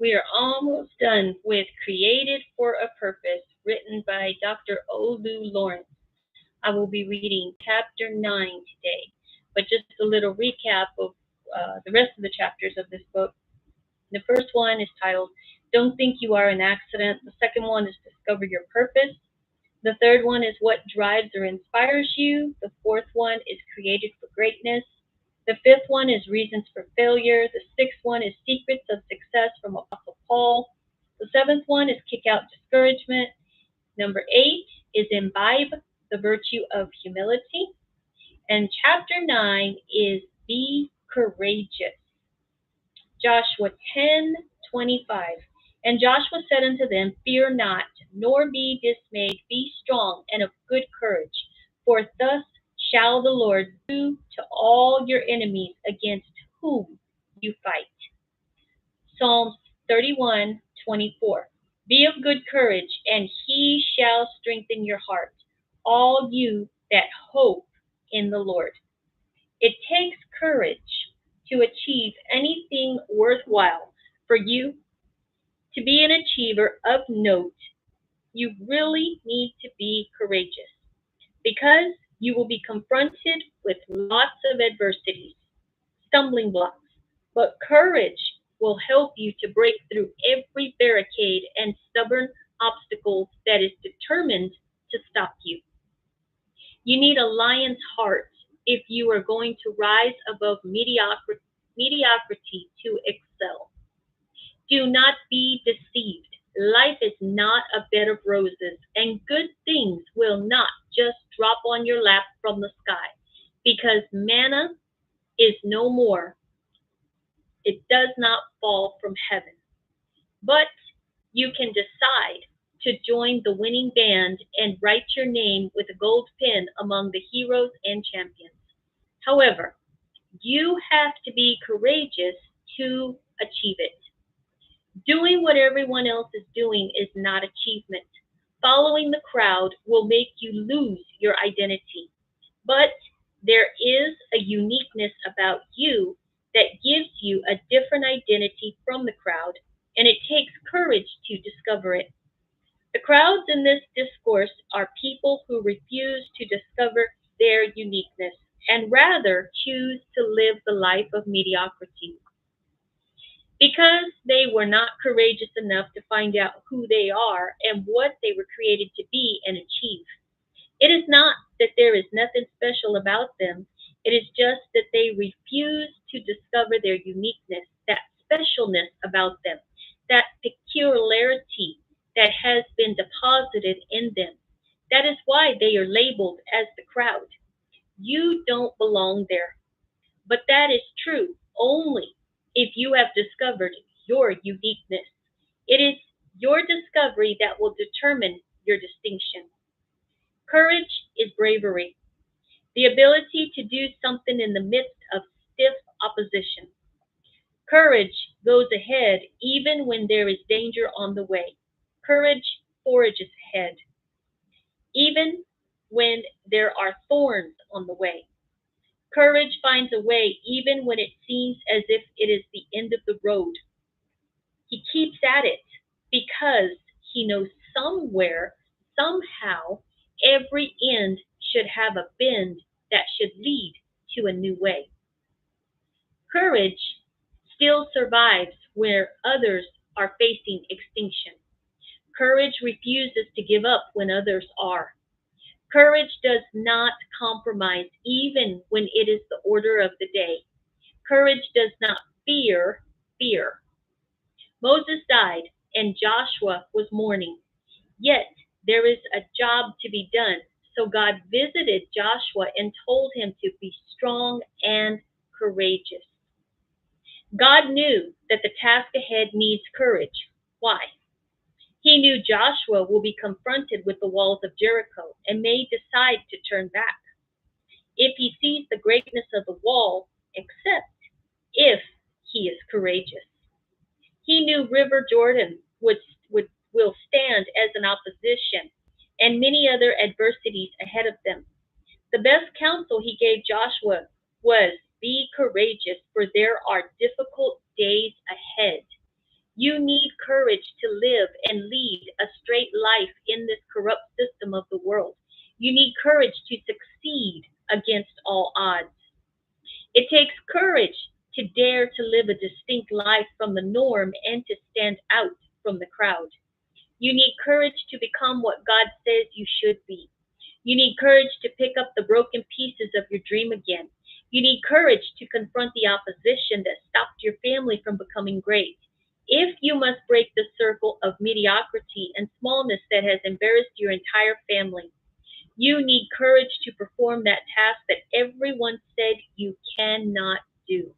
We are almost done with Created for a Purpose, written by Dr. Olu Lawrence. I will be reading chapter 9 today, but just a little recap of the rest of the chapters of this book. The first one is titled Don't Think You Are an Accident. The second one is Discover Your Purpose. The third one is What Drives or Inspires You. The fourth one is Created for Greatness. The fifth one is Reasons for Failure. The sixth one is Secrets of Success from Apostle Paul. The seventh one is Kick Out Discouragement. Number 8 is Imbibe the Virtue of Humility. And chapter 9 is Be Courageous. Joshua 10:25. And Joshua said unto them, Fear not, nor be dismayed, be strong and of good courage, for thus shall the Lord do to all your enemies against whom you fight. Psalms 31:24. Be of good courage, and he shall strengthen your heart, all you that hope in the Lord. It takes courage to achieve anything worthwhile. For you to be an achiever of note, you really need to be courageous, because you will be confronted with lots of adversities, stumbling blocks. But courage will help you to break through every barricade and stubborn obstacle that is determined to stop you. You need a lion's heart if you are going to rise above mediocrity to excel. Do not be deceived. Life is not a bed of roses, and good things will not just drop on your lap from the sky, because manna is no more. It does not fall from heaven. But you can decide to join the winning band and write your name with a gold pen among the heroes and champions. However, you have to be courageous to achieve it. Doing what everyone else is doing is not achievement. Following the crowd will make you lose your identity. But there is a uniqueness about you that gives you a different identity from the crowd, and it takes courage to discover it. The crowds in this discourse are people who refuse to discover their uniqueness and rather choose to live the life of mediocrity, because they were not courageous enough to find out who they are and what they were created to be and achieve. It is not that there is nothing special about them. It is just that they refuse to discover their uniqueness, that specialness about them, that peculiarity that has been deposited in them. That is why they are labeled as the crowd. You don't belong there. But that is true only if you have discovered your uniqueness. It is your discovery that will determine your distinction. Courage is bravery, the ability to do something in the midst of stiff opposition. Courage goes ahead even when there is danger on the way. Courage forages ahead, even when there are thorns on the way. Courage finds a way even when it seems as if it is the end of the road. He keeps at it because he knows somewhere, somehow, every end should have a bend that should lead to a new way. Courage still survives where others are facing extinction. Courage refuses to give up when others are. Courage does not compromise even when it is the order of the day. Courage does not fear fear. Moses died and Joshua was mourning. Yet there is a job to be done. So God visited Joshua and told him to be strong and courageous. God knew that the task ahead needs courage. Why? He knew Joshua will be confronted with the walls of Jericho and may decide to turn back if he sees the greatness of the wall, except if he is courageous. He knew River Jordan will stand as an opposition and many other adversities ahead of them. The best counsel he gave Joshua was, be courageous, for there are difficult days ahead. You need courage to live and lead a straight life in this corrupt system of the world. You need courage to succeed against all odds. It takes courage to dare to live a distinct life from the norm and to stand out from the crowd. You need courage to become what God says you should be. You need courage to pick up the broken pieces of your dream again. You need courage to confront the opposition that stopped your family from becoming great. If you must break the circle of mediocrity and smallness that has embarrassed your entire family, you need courage to perform that task that everyone said you cannot do.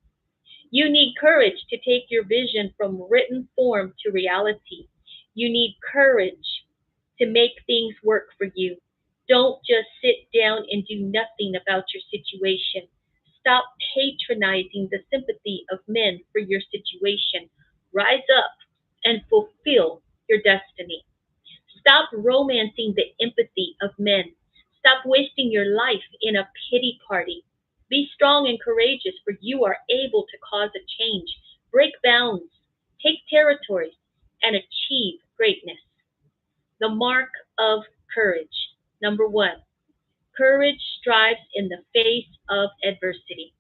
You need courage to take your vision from written form to reality. You need courage to make things work for you. Don't just sit down and do nothing about your situation. Stop patronizing the sympathy of men for your situation. Rise up and fulfill your destiny. Stop romancing the empathy of men. Stop wasting your life in a pity party. Be strong and courageous, for you are able to cause a change, break bounds, take territories, and achieve greatness. The mark of courage. Number one, courage strives in the face of adversity.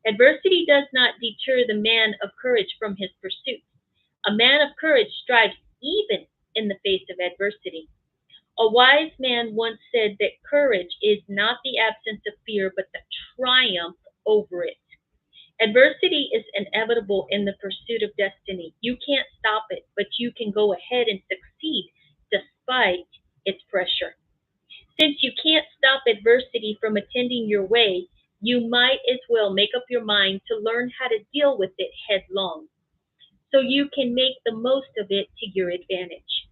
Adversity does not deter the man of courage from his pursuit. A man of courage strives even in the face of adversity. A wise man once said that courage is not the absence of fear, but the triumph over it. Adversity is inevitable in the pursuit of destiny. You can't stop it, but you can go ahead and succeed despite its pressure. Since you can't stop adversity from attending your way, you might as well make up your mind to learn how to deal with it headlong so you can make the most of it to your advantage.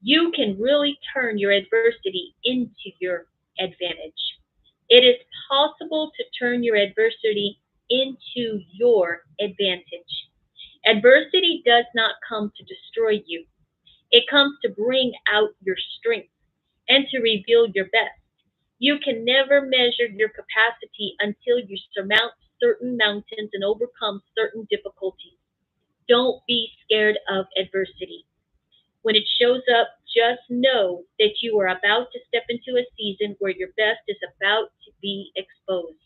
You can really turn your adversity into your advantage. It is possible to turn your adversity into your advantage. Adversity does not come to destroy you, it comes to bring out your strength and to reveal your best. You can never measure your capacity until you surmount certain mountains and overcome certain difficulties. Don't be scared of adversity. When it shows up, just know that you are about to step into a season where your best is about to be exposed.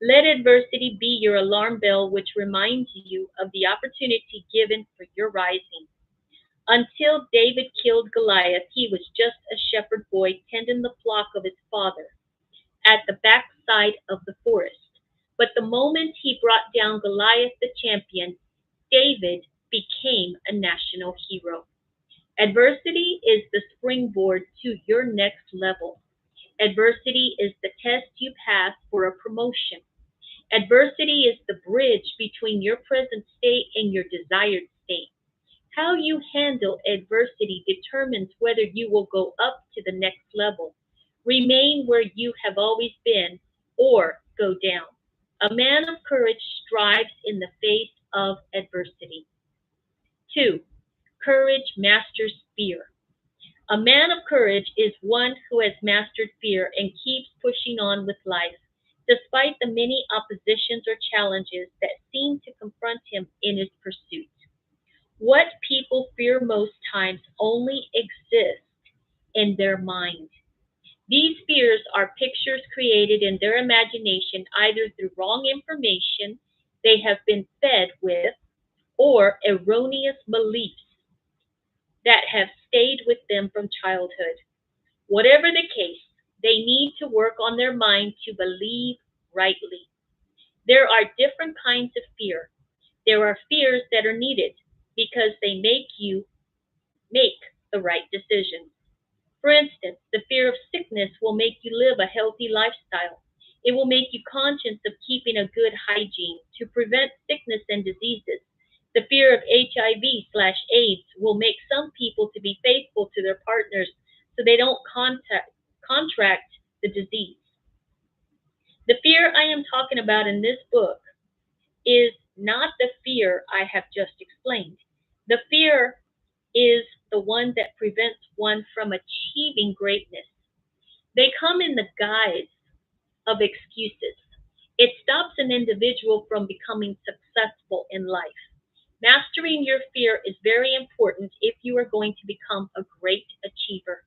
Let adversity be your alarm bell, which reminds you of the opportunity given for your rising. Until David killed Goliath, he was just a shepherd boy tending the flock of his father at the backside of the forest. But the moment he brought down Goliath the champion, David became a national hero. Adversity is the springboard to your next level. Adversity is the test you pass for a promotion. Adversity is the bridge between your present state and your desired state. How you handle adversity determines whether you will go up to the next level, remain where you have always been, or go down. A man of courage strives in the face of adversity. 2. Courage masters fear. A man of courage is one who has mastered fear and keeps pushing on with life, despite the many oppositions or challenges that seem to confront him in his pursuit. What people fear most times only exist in their mind. These fears are pictures created in their imagination either through wrong information they have been fed with or erroneous beliefs that have stayed with them from childhood. Whatever the case, they need to work on their mind to believe rightly. There are different kinds of fear. There are fears that are needed because they make you make the right decisions. For instance, the fear of sickness will make you live a healthy lifestyle. It will make you conscious of keeping a good hygiene to prevent sickness and diseases. The fear of HIV/AIDS will make some people to be faithful to their partners so they don't contract the disease. The fear I am talking about in this book is not the fear I have just explained. The fear is the one that prevents one from achieving greatness. They come in the guise of excuses. It stops an individual from becoming successful in life. Mastering your fear is very important if you are going to become a great achiever.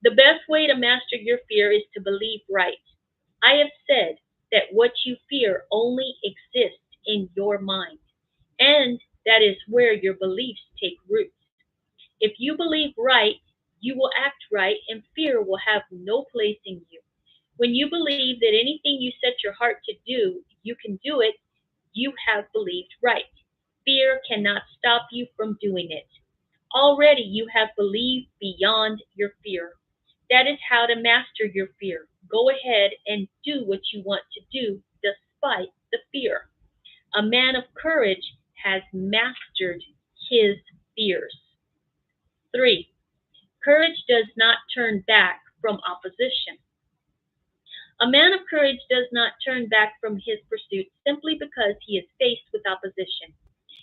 The best way to master your fear is to believe right. I have said that what you fear only exists in your mind, and that is where your beliefs take root. If you believe right, you will act right, and fear will have no place in you. When you believe that anything you set your heart to do, you can do it, you have believed right. Fear cannot stop you from doing it. Already you have believed beyond your fear. That is how to master your fear. Go ahead and do what you want to do despite the fear. A man of courage has mastered his fears. 3. Courage does not turn back from opposition. A man of courage does not turn back from his pursuit simply because he is faced with opposition.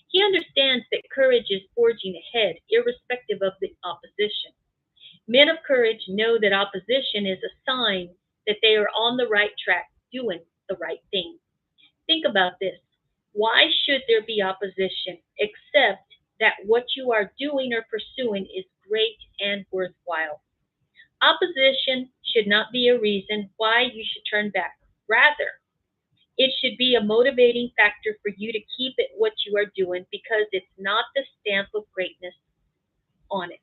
He understands that courage is forging ahead, irrespective of the opposition. Men of courage know that opposition is a sign that they are on the right track, doing the right thing. Think about this. Why should there be opposition except that what you are doing or pursuing is great and worthwhile? Opposition should not be a reason why you should turn back. Rather, it should be a motivating factor for you to keep at what you are doing because it's not the stamp of greatness on it.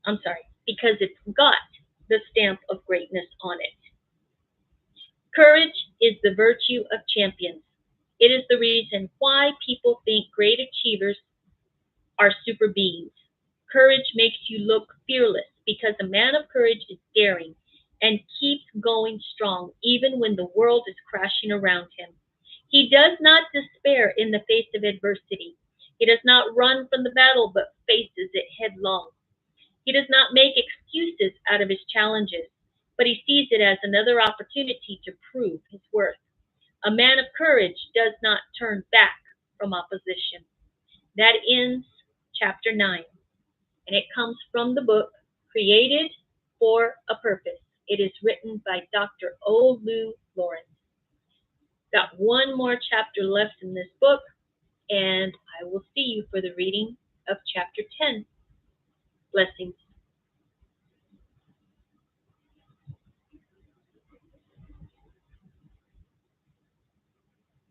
I'm sorry, because it's got the stamp of greatness on it. Courage is the virtue of champions. It is the reason why people think great achievers are super beings. Courage makes you look fearless because a man of courage is daring and keeps going strong even when the world is crashing around him. He does not despair in the face of adversity. He does not run from the battle but faces it headlong. He does not make excuses out of his challenges, but he sees it as another opportunity to prove his worth. A man of courage does not turn back from opposition. That ends chapter 9, and it comes from the book Created for a Purpose. It is written by Dr. Olu Lawrence. Got one more chapter left in this book, and I will see you for the reading of chapter 10. Blessings.